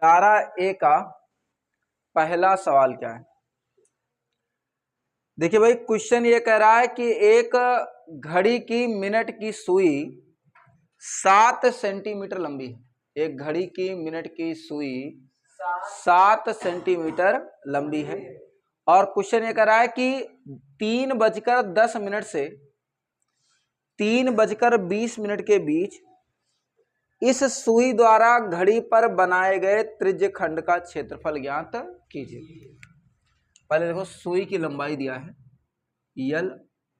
11A का पहला सवाल क्या है। देखिए भाई, क्वेश्चन ये कह रहा है कि एक घड़ी की मिनट की सुई 7 सेंटीमीटर लंबी है। एक घड़ी की मिनट की सुई 7 सेंटीमीटर लंबी है और क्वेश्चन ये कह रहा है कि 3:10 से 3:20 के बीच इस सुई द्वारा घड़ी पर बनाए गए त्रिज्यखंड का क्षेत्रफल ज्ञात कीजिए। पहले देखो, सुई की लंबाई दिया है यल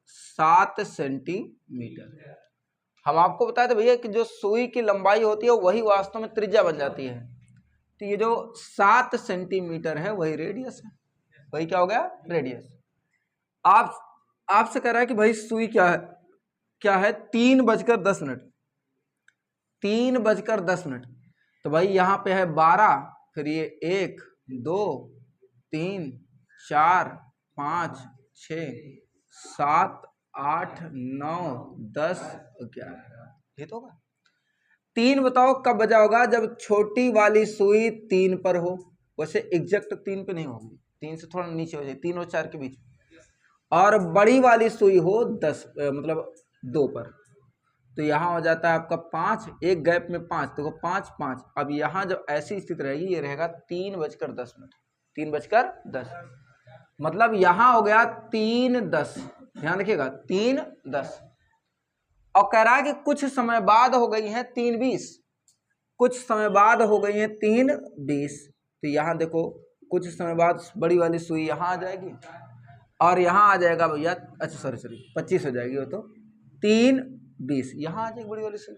7 सेंटीमीटर। हम आपको बताए थे भैया कि जो सुई की लंबाई होती है वही वास्तव में त्रिज्या बन जाती है। तो ये जो 7 सेंटीमीटर है वही रेडियस है। वही क्या हो गया? रेडियस। आपसे कह रहा है कि भाई सुई क्या है 3:10। 3:10। तो भाई यहाँ पे है 12, फिर ये 1 2 3 4 5 6 7 8 9 10 11। ये तो होगा। 3 बताओ कब बजा होगा? जब छोटी वाली सुई 3 पर हो। वैसे एग्जैक्ट 3 पे नहीं होगी, 3 से थोड़ा नीचे हो जाए, 3 और 4 के बीच। और बड़ी वाली सुई हो 10 मतलब 2 पर। तो यहाँ हो जाता है आपका 5, एक गैप में 5, तो 5 5। अब यहाँ जब ऐसी स्थिति रहेगी, ये रहेगा 3:10। 3:10 मतलब यहाँ हो गया 3:10। ध्यान रखिएगा 3:10। और कह रहा है कि कुछ समय बाद हो गई है 3:20। कुछ समय बाद हो गई है 3:20। तो यहाँ देखो, कुछ समय बाद बड़ी वाली सुई यहाँ आ जाएगी और यहाँ आ जाएगा भैया, अच्छा सॉरी 25 हो जाएगी वो, तो 3:20 यहाँ आ जाएगी बड़ी वाली सुई।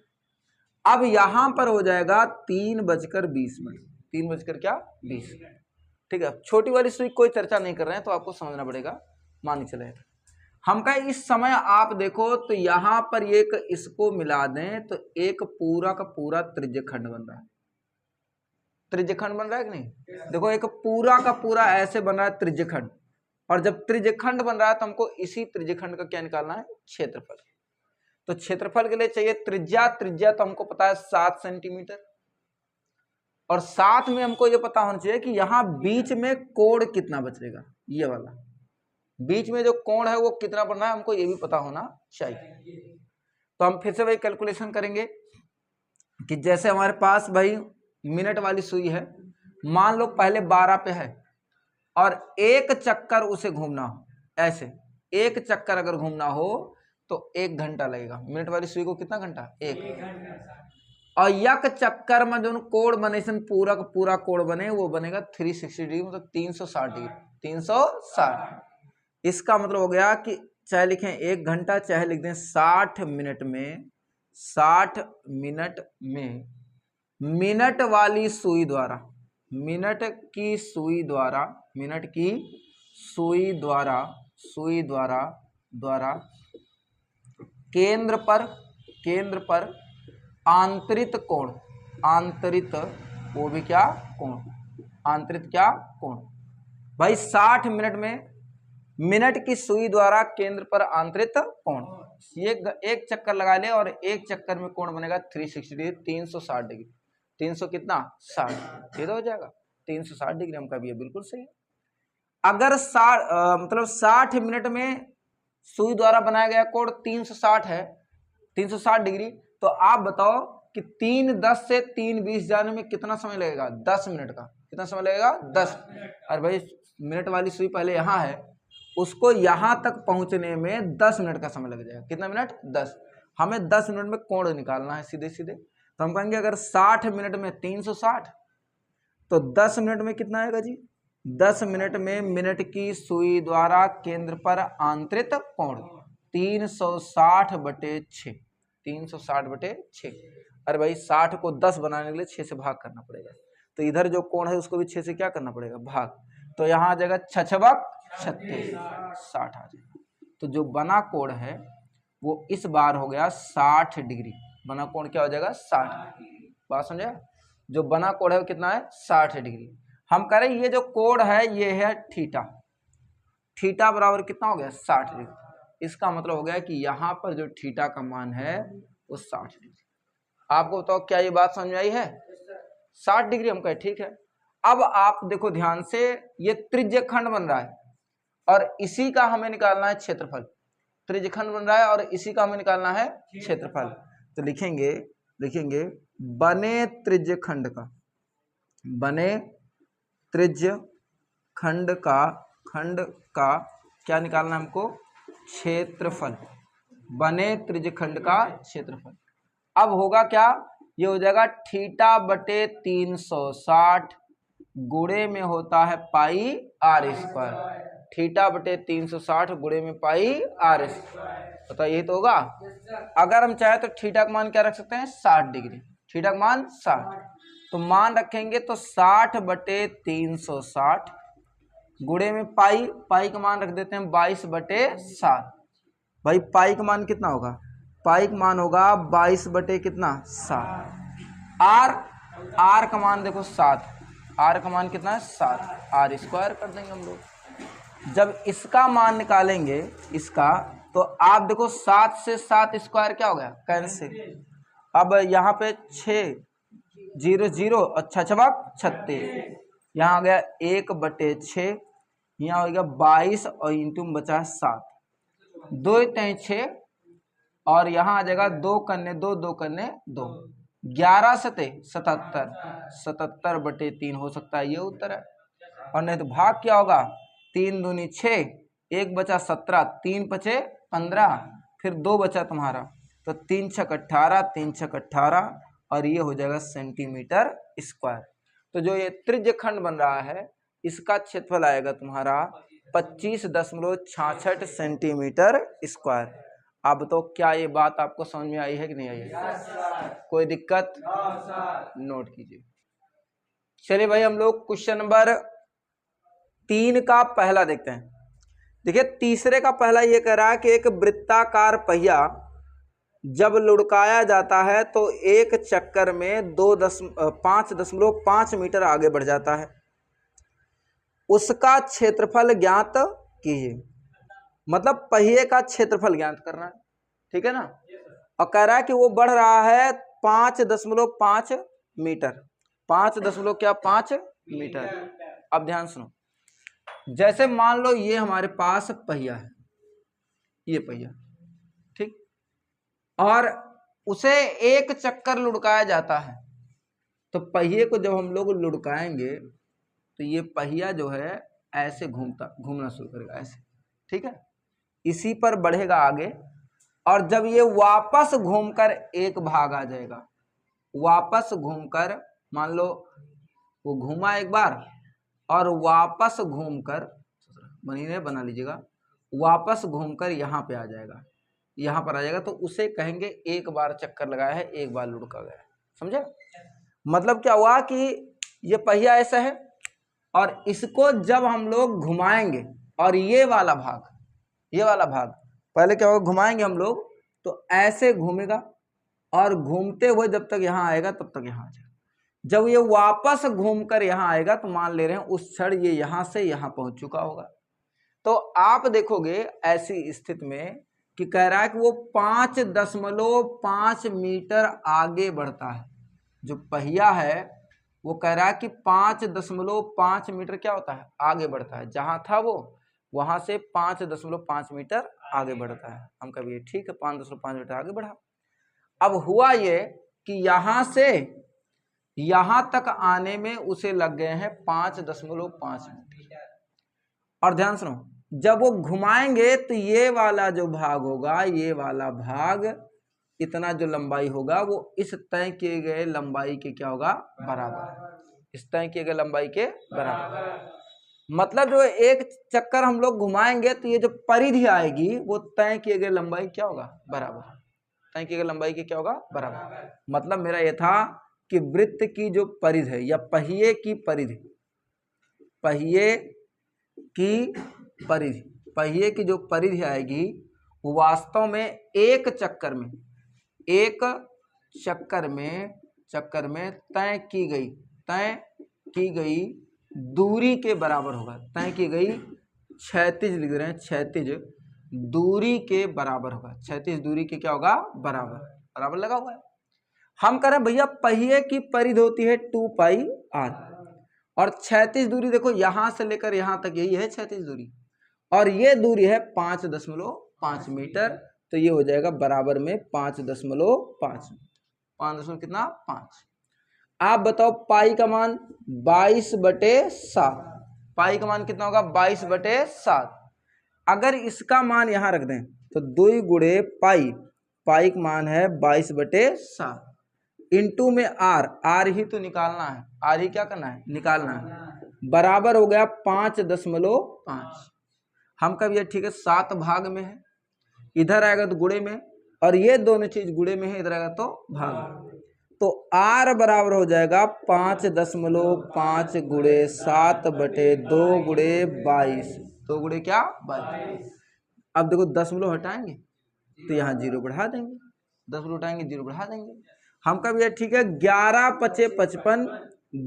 अब यहाँ पर हो जाएगा 3:20। 3:20। ठीक है। छोटी वाली सुई कोई चर्चा नहीं कर रहे हैं, तो आपको समझना पड़ेगा, मान चले। हम कहें इस समय आप देखो तो यहाँ पर एक इसको मिला दें तो एक पूरा का पूरा त्रिज्यखंड बन रहा है। त्रिज्यखंड बन रहा है कि नहीं? देखो, एक पूरा का पूरा ऐसे बन रहा है त्रिज्यखंड। और जब त्रिज्यखंड बन रहा है तो हमको इसी त्रिज्यखंड का क्या निकालना है? क्षेत्रफल। तो क्षेत्रफल के लिए चाहिए त्रिज्या। त्रिज्या तो हमको पता है 7 सेंटीमीटर। और साथ में हमको ये पता होना चाहिए कि यहाँ बीच में कोण कितना बचेगा। ये वाला बीच में जो कोण है वो कितना बन रहा है, हमको ये भी पता होना चाहिए। तो हम फिर से वही कैलकुलेशन करेंगे कि जैसे हमारे पास भाई मिनट वाली सुई है, मान लो पहले 12 पे है और एक चक्कर उसे घूमना हो, ऐसे एक चक्कर अगर घूमना हो तो 1 घंटा लगेगा। मिनट वाली सुई को कितना घंटा? 1। और यक चक्कर में जो कोण बने, पूरा का पूरा कोण बने, वो बनेगा 360 डिग्री, मतलब 360 डिग्री। 360। इसका मतलब हो गया कि चाहे लिखें 1 घंटा, चाहे लिख दें 60 मिनट में। 60 मिनट में मिनट वाली सुई द्वारा, मिनट की सुई द्वारा केंद्र पर आंतरित कोण, आंतरित वो भी क्या कोण, आंतरित क्या कोण। भाई 60 मिनट में मिनट की सुई द्वारा केंद्र पर आंतरित कोण, ये एक चक्कर लगा ले और एक चक्कर में कोण बनेगा 360 डिग्री, 360 डिग्री। 300 कितना? 60। ये तो हो जाएगा 360 डिग्री। हम कभी बिल्कुल सही है। अगर 60 मिनट में सुई द्वारा बनाया गया कोण 360 है, 360 डिग्री, तो आप बताओ कि 3:10 से 3:20 जाने में कितना समय लगेगा? 10 मिनट का। कितना समय लगेगा? 10। अरे भाई, मिनट वाली सुई पहले यहाँ है, उसको यहां तक पहुंचने में 10 मिनट का समय लग जाएगा। कितना मिनट? 10। हमें 10 मिनट में कोण निकालना है सीधे सीधे। तो हम कहेंगे अगर 60 मिनट में 360, तो 10 मिनट में कितना आएगा जी? 10 मिनट में मिनट की सुई द्वारा केंद्र पर आंतरित कोण 360/6। 360/6। अरे भाई, 60 को 10 बनाने के लिए 6 से भाग करना पड़ेगा, तो इधर जो कोण है उसको भी 6 से क्या करना पड़ेगा? भाग। तो यहाँ आ जाएगा 6×6 36, 60 आ जाएगा। तो जो बना कोण है वो इस बार हो गया 60 डिग्री। बना कोण क्या हो जाएगा? 60। बात समझे? जो बना कोण है वो कितना है? 60 डिग्री। हम कह रहे हैं ये जो कोण है ये है थीटा। थीटा बराबर कितना हो गया? 60 डिग्री। इसका मतलब हो गया कि यहाँ पर जो थीटा का मान है वो 60 डिग्री। आपको बताओ क्या ये बात समझ में आई है? 60 डिग्री हम कहे ठीक है। अब आप देखो ध्यान से, ये त्रिज्यखंड बन रहा है और इसी का हमें निकालना है क्षेत्रफल। त्रिज्यखंड बन रहा है और इसी का हमें निकालना है क्षेत्रफल। तो लिखेंगे बने त्रिज्यखंड का, बने त्रिज्यखंड का क्या निकालना है हमको, क्षेत्रफल। बने त्रिज्यखंड का क्षेत्रफल। अब होगा क्या, ये हो जाएगा थीटा बटे 360 गुणे में होता है पाई आर स्क्वायर। थीटा बटे 360 गुणे में पाई आर स्क्वायर, पता यही तो होगा। अगर हम चाहे तो थीटा का मान क्या रख सकते हैं, 60 डिग्री। थीटा का मान 60, तो मान रखेंगे तो 60 बटे 360 गुणे में पाई का मान रख देते हैं 22 बटे 7। भाई पाई का मान कितना होगा, पाई का मान होगा 22 बटे कितना 7। आर का मान देखो 7, आर का मान कितना है 7, आर स्क्वायर कर देंगे हम लोग। जब इसका मान निकालेंगे इसका, तो आप देखो 7 से 7 स्क्वायर क्या हो गया, कैंसिल। अब यहाँ पे 6 0 0 अच्छा 36, यहाँ आ गया 1 बटे 6, यहाँ हो गया 22 और इंटू बचा 7, 2 3 6 और यहाँ आ जाएगा 2 कन्ने 2 2 कन्ने 2, 11 सते 77, 77 बटे 3 हो सकता है, ये उत्तर है। और नहीं तो भाग क्या होगा, 3 दूनी 6, 1 बचा 17, 3 बचे 15, फिर 2 बचा तुम्हारा, तो 3 छक 18, 3 छक 18 और ये हो जाएगा सेंटीमीटर स्क्वायर। तो जो ये त्रिज्यखंड बन रहा है इसका क्षेत्रफल आएगा तुम्हारा 25.66 सेंटीमीटर स्क्वायर। अब तो क्या ये बात आपको समझ में आई है कि नहीं आई है? कोई दिक्कत? नोट कीजिए। चलिए भाई हम लोग क्वेश्चन नंबर 3 का पहला देखते हैं। देखिए तीसरे का पहला ये कह रहा है कि एक वृत्ताकार पहिया जब लुढ़काया जाता है तो एक चक्कर में 5.5 मीटर आगे बढ़ जाता है, उसका क्षेत्रफल ज्ञात कीजिए। मतलब पहिए का क्षेत्रफल ज्ञात करना है, ठीक है ना। और कह रहा है कि वो बढ़ रहा है 5.5 मीटर, 5 मीटर। अब ध्यान सुनो, जैसे मान लो ये हमारे पास पहिया है, ये पहिया ठीक, और उसे एक चक्कर लुढ़काया जाता है। तो पहिए को जब हम लोग लुढ़काएंगे तो ये पहिया जो है ऐसे घूमना शुरू करेगा ऐसे, ठीक है, इसी पर बढ़ेगा आगे। और जब ये वापस घूमकर एक भाग आ जाएगा, वापस घूमकर, मान लो वो घूमा एक बार और वापस घूमकर, महीने बना लीजिएगा, वापस घूमकर यहाँ पे आ जाएगा, यहाँ पर आ जाएगा, तो उसे कहेंगे एक बार चक्कर लगाया है, एक बार लुढ़का गया है। समझे? मतलब क्या हुआ कि ये पहिया ऐसा है और इसको जब हम लोग घुमाएंगे और ये वाला भाग पहले क्या होगा, घुमाएंगे हम लोग तो ऐसे घूमेगा और घूमते हुए जब तक यहाँ आएगा तब तक यहाँ आ जाएगा। जब ये वापस घूमकर यहाँ आएगा तो मान ले रहे हैं उस क्षण ये यहाँ से यहाँ पहुंच चुका होगा। तो आप देखोगे ऐसी स्थिति में कि कह रहा है कि वो 5.5 मीटर आगे बढ़ता है। जो पहिया है वो कह रहा है कि 5.5 मीटर क्या होता है, आगे बढ़ता है। जहां था वो वहां से 5.5 मीटर आगे बढ़ता है। हम कभी ठीक है 5.5 मीटर आगे बढ़ा। अब हुआ ये कि यहां से यहां तक आने में उसे लग गए हैं 5.5 मीटर। और ध्यान सुनो, जब वो घुमाएंगे तो ये वाला जो भाग होगा, ये वाला भाग, इतना जो लंबाई होगा वो इस तय किए गए लंबाई के क्या होगा, बराबर। इस तय किए गए लंबाई के बराबर। मतलब जो एक चक्कर हम लोग घुमाएंगे तो ये जो परिधि आएगी वो तय किए गए लंबाई क्या होगा, बराबर। तय किए गए लंबाई के क्या होगा, बराबर। मतलब मेरा ये था कि वृत्त की जो परिधि है या पहिए की परिधि, पहिए की जो परिधि आएगी वो वास्तव में एक चक्कर में तय की गई दूरी के बराबर होगा। तय की गई क्षैतिज लिख रहे हैं, क्षैतिज दूरी के बराबर होगा। क्षैतिज दूरी के क्या होगा, बराबर लगा हुआ है। हम कह रहे हैं भैया पहिए की परिधि होती है 2 पाई r, और क्षैतिज दूरी देखो यहां से लेकर यहां तक यही है क्षैतिज दूरी, और ये दूरी है 5.5 मीटर। तो ये हो जाएगा बराबर में 5.5 कितना 5। आप बताओ पाई का मान 22/7, पाई का मान कितना होगा 22/7। अगर इसका मान यहां रख दें तो 2 गुणे पाई, पाई का मान है 22/7 इंटू में आर ही तो निकालना है, आर ही क्या करना है निकालना है, बराबर हो गया 5.5। हम कब ये ठीक है 7 भाग में है, इधर आएगा तो गुणे में, और ये दोनों चीज गुणे में है, इधर आएगा तो भाग। तो r बराबर हो जाएगा 5.5 गुणे 7/2 गुणे 22, 2 गुणे क्या 22। अब देखो दशमलव हटाएंगे तो यहाँ 0 बढ़ा देंगे, 10 हटाएंगे 0 बढ़ा देंगे। हम कब ये ठीक है 11×5 = 55,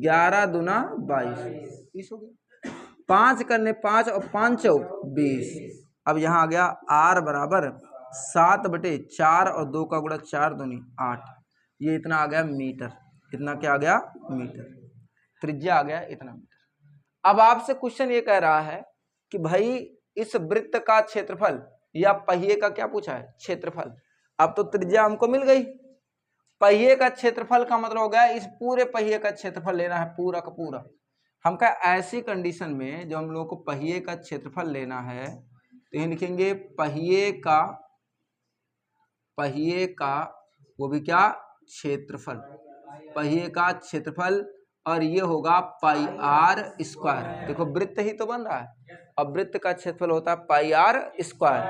11 दूना 22 हो गया, 5 करने 5 और 5 20। अब यहाँ आ गया r बराबर 7/4 और 2 का गुणा 4 दूनी 8, ये इतना आ गया मीटर। इतना क्या आ गया मीटर, त्रिज्या आ गया इतना मीटर। अब आपसे क्वेश्चन ये कह रहा है कि भाई इस वृत्त का क्षेत्रफल या पहिए का क्या पूछा है क्षेत्रफल। अब तो त्रिज्या हमको मिल गई, पहिए का क्षेत्रफल का मतलब हो गया इस पूरे पहिए का क्षेत्रफल लेना है पूरा का पूरा। हम कहा ऐसी कंडीशन में जो हम लोगों को पहिए का क्षेत्रफल लेना है तो ये लिखेंगे पहिए का वो भी क्या क्षेत्रफल, पहिए का क्षेत्रफल, और ये होगा पाई r स्क्वायर। देखो वृत्त ही तो बन रहा है, अब वृत्त का क्षेत्रफल होता है पाई r स्क्वायर।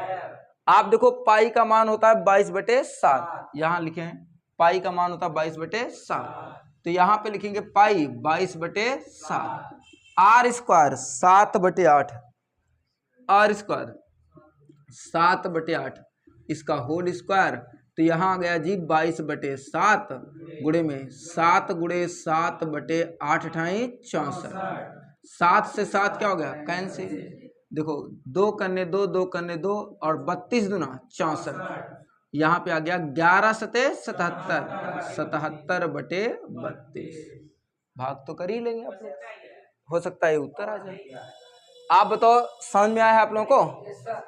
आप देखो पाई का मान होता है 22/7, यहाँ लिखे हैं पाई का मान होता है 22/7, तो यहाँ पे लिखेंगे पाई 22/7, r स्क्वायर 7/8, r स्क्वायर 7/8 इसका होल स्क्वायर, तो यहाँ आ गया जी 22/7 गुणे में 7 गुणे 7/8 × 64, 7 से 7 क्या हो गया कैंसिल। देखो 2 करने 2, 2 करने 2 और 32 दूना 64, यहाँ पे आ गया 11×7 = 77/32। भाग तो कर ही लेंगे आप लोग, हो सकता है उत्तर आ जाए। आप बताओ समझ में आया है आप लोगों को।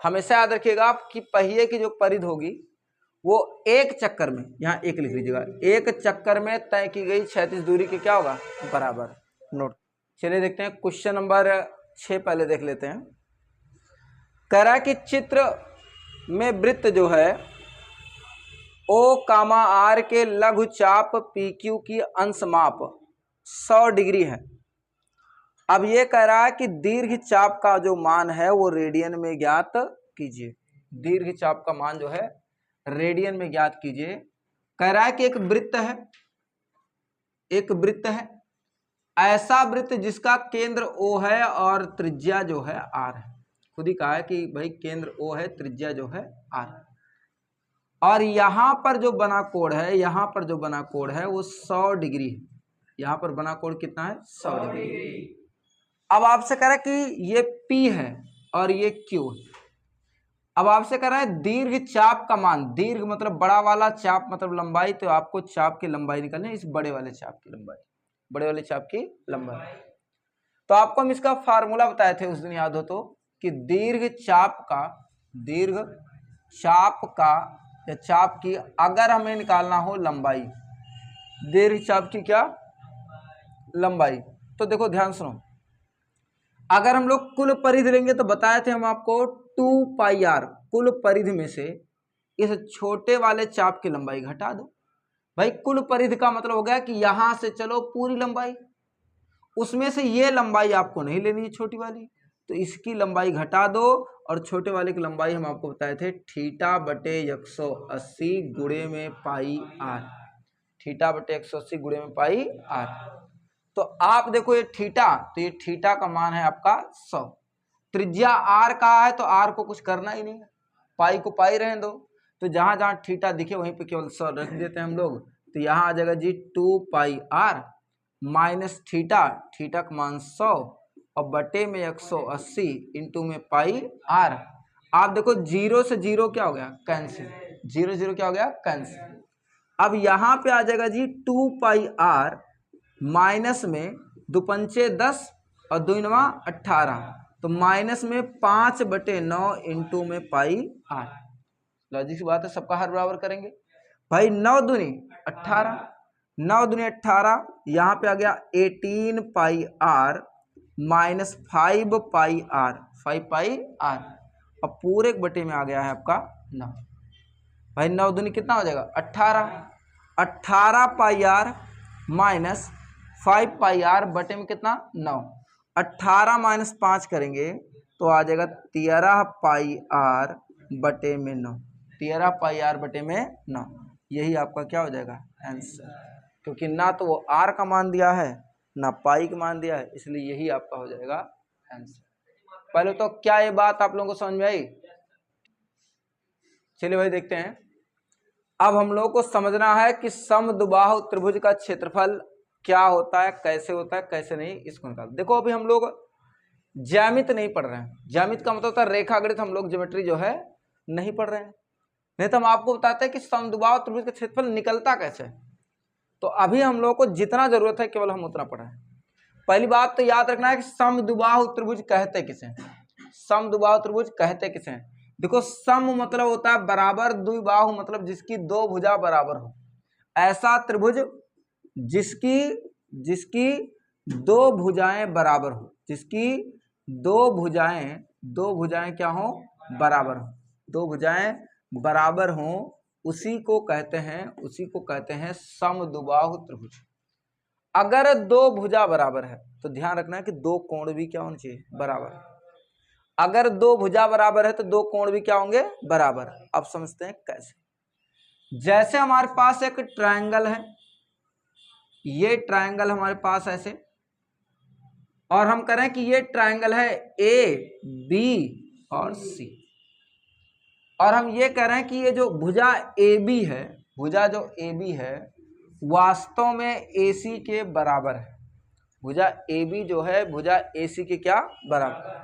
हमेशा याद रखिएगा आप कि पहिए की जो परिधि होगी वो एक चक्कर में, यहाँ एक लिख लीजिएगा, एक चक्कर में तय की गई क्षैतिज दूरी के क्या होगा बराबर। नोट। चलिए देखते हैं क्वेश्चन नंबर 6 पहले देख लेते हैं। कह रहा है कि चित्र में वृत्त जो है O, R के लघु चाप PQ की अंश माप 100 डिग्री है। अब ये कह रहा है कि दीर्घ चाप का जो मान है वो रेडियन में ज्ञात कीजिए। दीर्घ चाप का मान जो है रेडियन में ज्ञात कीजिए। कह रहा है कि एक वृत्त है, ऐसा वृत्त जिसका केंद्र O है और त्रिज्या जो है R है। खुद ही कहा है कि भाई केंद्र O है, त्रिज्या जो है R, और यहां पर जो बना कोण है, वो 100 डिग्री है। यहां पर बना कोण कितना है 100 डिग्री। अब आपसे कह रहा है कि ये P है और ये Q है। अब आपसे कह रहा है दीर्घ चाप का मान, दीर्घ मतलब बड़ा वाला, चाप मतलब लंबाई, तो आपको चाप की लंबाई निकालनी है, इस बड़े वाले चाप की लंबाई, तो आपको हम इसका फार्मूला बताए थे उस दिन, याद हो तो, कि दीर्घ चाप या चाप की अगर हमें निकालना हो लंबाई, दीर्घ चाप की क्या लंबाई, तो देखो ध्यान सुनो, अगर हम लोग कुल परिधि लेंगे तो बताए थे हम आपको 2πr, कुल परिधि में से इस छोटे वाले चाप की लंबाई घटा दो। भाई कुल परिधि का मतलब हो गया कि यहां से चलो पूरी लंबाई, उसमें से ये लंबाई आपको नहीं लेनी है छोटी वाली, तो इसकी लंबाई घटा दो, और छोटे वाले की लंबाई हम आपको बताए थे θ/180 गुणे में पाई r, θ/180 गुणे में पाई r। तो आप देखो ये थीटा, तो ये थीटा का मान है आपका 100, त्रिज्या r का है तो r को कुछ करना ही नहीं है, पाई को पाई रहने दो, तो जहां जहां थीटा दिखे वहीं पे केवल 100 रख देते हैं हम लोग, तो यहां आ जाएगा जी 2πr माइनस थीटा का मान 100 और बटे में 180 इंटू में पाई r। आप देखो 0 से 0 क्या हो गया कैंसिल, 0 0 क्या हो गया कैंसिल, अब यहाँ पे आ जाएगा जी 2πr माइनस में 2 पंचे 10 और 2 नवा 18, तो माइनस में 5/9 इंटू में πr। लॉजिक की बात है, सबका हर बराबर करेंगे भाई। 9 दूनी 18, 9 दूनी 18, यहाँ पे आ गया 18πr माइनस 5πr, 5πr। अब पूरे एक बटे में आ गया है आपका 9 भाई। 9 दूनी कितना हो जाएगा 18, 18πr माइनस 5πr बटे में कितना 9, 18 माइनस 5 करेंगे तो आ जाएगा 13πr बटे में 9, 13πr बटे में 9। यही आपका क्या हो जाएगा आंसर, क्योंकि ना तो वो r का मान दिया है ना पाई का मान दिया है, इसलिए यही आपका हो जाएगा आंसर। पहले तो क्या ये बात आप लोगों को समझ में आई? चलिए भाई देखते हैं। अब हम लोगों को समझना है कि समद्विबाहु त्रिभुज का क्षेत्रफल क्या होता है, कैसे होता है, कैसे नहीं, इसको निकाल। देखो अभी हम लोग ज्यामिति नहीं पढ़ रहे हैं। ज्यामिति का मतलब होता है रेखागणित, हम लोग ज्योमेट्री जो है नहीं पढ़ रहे हैं। नहीं तो हम आपको बताते हैं कि समद्विबाहु त्रिभुज का क्षेत्रफल निकलता कैसे है। तो अभी हम लोगों को जितना जरूरत है केवल हम उतना पढ़े। पहली बात तो याद रखना है कि समद्विबाहु त्रिभुज कहते किसे, समद्विबाहु त्रिभुज कहते किसे। देखो सम मतलब होता है बराबर, द्विबाहु मतलब जिसकी दो भुजा बराबर हो। ऐसा त्रिभुज जिसकी दो भुजाएं बराबर हो, जिसकी दो भुजाएं क्या हो बराबर हो, दो भुजाएं बराबर हो, उसी को कहते हैं समद्विबाहु त्रिभुज। अगर दो भुजा बराबर है तो ध्यान रखना है कि दो कोण भी क्या होने चाहिए बराबर। अगर दो भुजा बराबर है तो दो कोण भी क्या होंगे बराबर। अब समझते हैं कैसे। जैसे हमारे पास एक ट्रायंगल है, ये ट्रायंगल हमारे पास ऐसे, और हम कह रहे हैं कि ये ट्रायंगल है ए बी और सी, और हम ये कह रहे हैं कि ये जो भुजा ए बी है, भुजा जो ए बी है वास्तव में ए सी के बराबर है। भुजा ए बी जो है भुजा ए सी के क्या बराबर।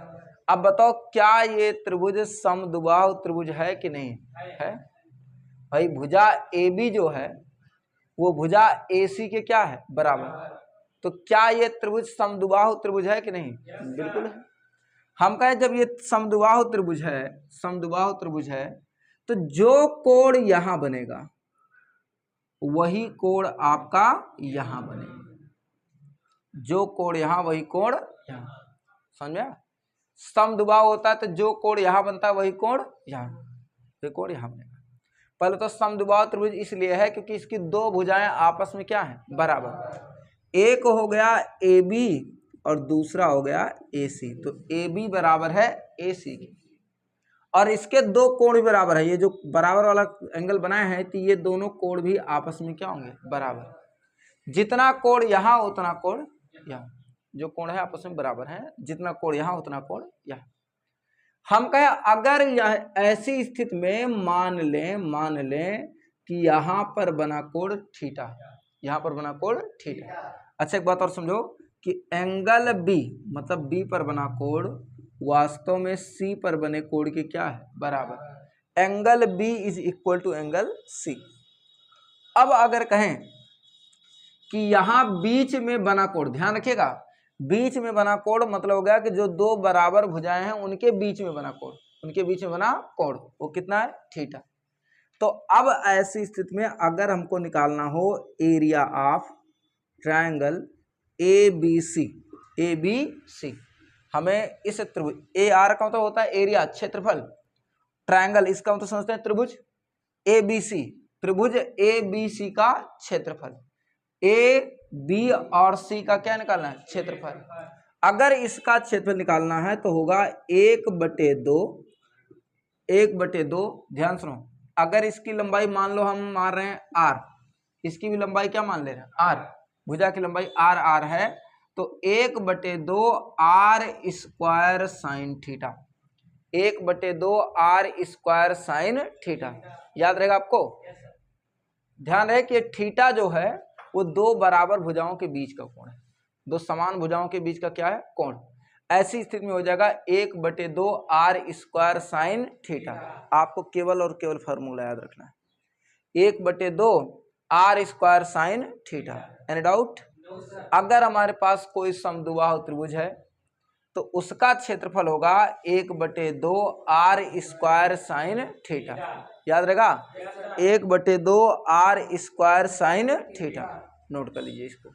अब बताओ क्या ये त्रिभुज समद्विबाहु त्रिभुज है कि नहीं है? भाई भुजा ए बी जो है वो भुजा ए सी के क्या है बराबर। तो क्या ये त्रिभुज समद्विबाहु त्रिभुज है कि नहीं? बिल्कुल है। हम कहें जब ये समद्विबाहु त्रिभुज है तो जो कोण यहां बनेगा वही कोण आपका यहां बनेगा, जो कोण यहां वही कोण यहां। समझ में? समद्विबाहु होता है तो जो कोण यहां बनता है वही कोण यहां, वही कोण यहां बनेगा। पहले तो समद्विबाहु त्रिभुज इसलिए है क्योंकि इसकी दो भुजाएं आपस में क्या है बराबर। एक हो गया ए बी और दूसरा हो गया ए सी, तो ए बी बराबर है ए सी की, और इसके दो कोण भी बराबर है। ये जो बराबर वाला एंगल बनाए हैं तो ये दोनों कोण भी आपस में क्या होंगे बराबर। जितना कोण यहाँ उतना कोण यहाँ, जो कोण है आपस में बराबर है, जितना कोण यहाँ उतना कोण यहाँ। हम कहें अगर यह ऐसी स्थिति में मान लें कि यहाँ पर बना कोण थीटा, यहाँ पर बना कोण थीटा। अच्छा एक बात और समझो कि एंगल बी मतलब बी पर बना कोण वास्तव में सी पर बने कोण के क्या है बराबर। Angle B is equal to angle C. अब अगर कहें कि यहाँ बीच में बना कोण, ध्यान रखिएगा बीच में बना कोण मतलब हो गया कि जो दो बराबर भुजाएं हैं उनके बीच में बना कोण, उनके बीच में बना कोण वो कितना है थीटा। तो अब ऐसी स्थिति में अगर हमको निकालना हो area of triangle A B C, हमें इस त्रिभुज ए आर का मतलब होता है एरिया क्षेत्रफल, ट्रायंगल इसका मतलब समझते हैं त्रिभुज ए बी सी, त्रिभुज ए बी सी का क्षेत्रफल, ए बी और सी का क्या निकालना है क्षेत्रफल। अगर इसका क्षेत्रफल निकालना है तो होगा 1/2। ध्यान सुनो, अगर इसकी लंबाई मान लो हम मान रहे हैं r, इसकी भी लंबाई क्या मान ले रहे हैं r, भुजा की लंबाई r है, तो 1/2 r square sine theta, 1/2 r square sine theta. याद रहेगा आपको? ध्यान रहे कि थीटा जो है वो दो बराबर भुजाओं के बीच का कोण है, दो समान भुजाओं के बीच का क्या है कोण। ऐसी स्थिति में हो जाएगा 1/2 r स्क्वायर साइन थीटा। आपको केवल और केवल फार्मूला याद रखना है, 1/2 R square sine theta. Any doubt? अगर हमारे पास कोई समद्विबाहु त्रिभुज है तो उसका क्षेत्रफल होगा 1/2 आर स्क्वायर साइन थीटा। याद रहेगा, 1/2 R square sine theta. Note कर लीजिए इसको।